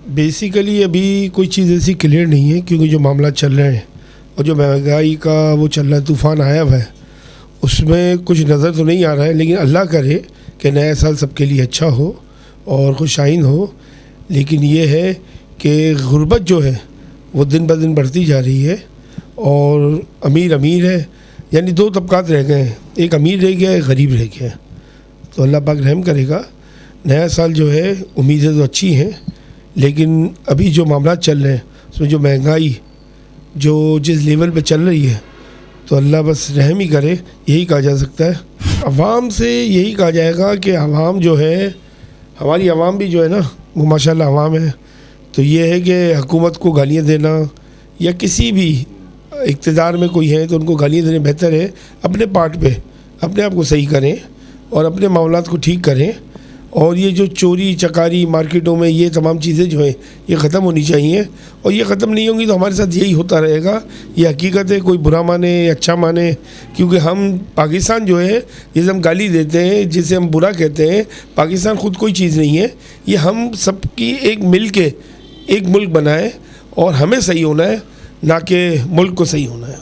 Basically ابھی کوئی چیز ایسی کلیئر نہیں ہے، کیونکہ جو معاملات چل رہے ہیں اور جو مہنگائی کا وہ چل رہا ہے، طوفان آیا ہوا ہے، اس میں کچھ نظر تو نہیں آ رہا ہے، لیکن اللہ کرے کہ نیا سال سب کے لیے اچھا ہو اور خوش آئند ہو. لیکن یہ ہے کہ غربت جو ہے وہ دن بدن بڑھتی جا رہی ہے، اور امیر ہے، یعنی دو طبقات رہ گئے ہیں، ایک امیر رہ گیا، ایک غریب رہ گیا. تو اللہ پاک رحم کرے گا. نیا سال جو ہے امیدیں تو اچھی ہیں، لیکن ابھی جو معاملات چل رہے ہیں اس میں جو مہنگائی جو جس لیول پہ چل رہی ہے، تو اللہ بس رحم ہی کرے، یہی کہا جا سکتا ہے. عوام سے یہی کہا جائے گا کہ عوام جو ہے، ہماری عوام بھی جو ہے نا وہ ماشاءاللہ عوام ہے. تو یہ ہے کہ حکومت کو گالیاں دینا یا کسی بھی اقتدار میں کوئی ہے تو ان کو گالیاں دینے بہتر ہے اپنے پارٹ پہ اپنے آپ کو صحیح کریں اور اپنے معاملات کو ٹھیک کریں. اور یہ جو چوری چکاری مارکیٹوں میں یہ تمام چیزیں جو ہیں یہ ختم ہونی چاہیے، اور یہ ختم نہیں ہوں گی تو ہمارے ساتھ یہی ہوتا رہے گا. یہ حقیقت ہے، کوئی برا مانے یا اچھا مانے، کیونکہ ہم پاکستان جو ہے جسے ہم گالی دیتے ہیں، جسے ہم برا کہتے ہیں، پاکستان خود کوئی چیز نہیں ہے. یہ ہم سب کی ایک مل کے ایک ملک بنا ہے، اور ہمیں صحیح ہونا ہے، نہ کہ ملک کو صحیح ہونا ہے.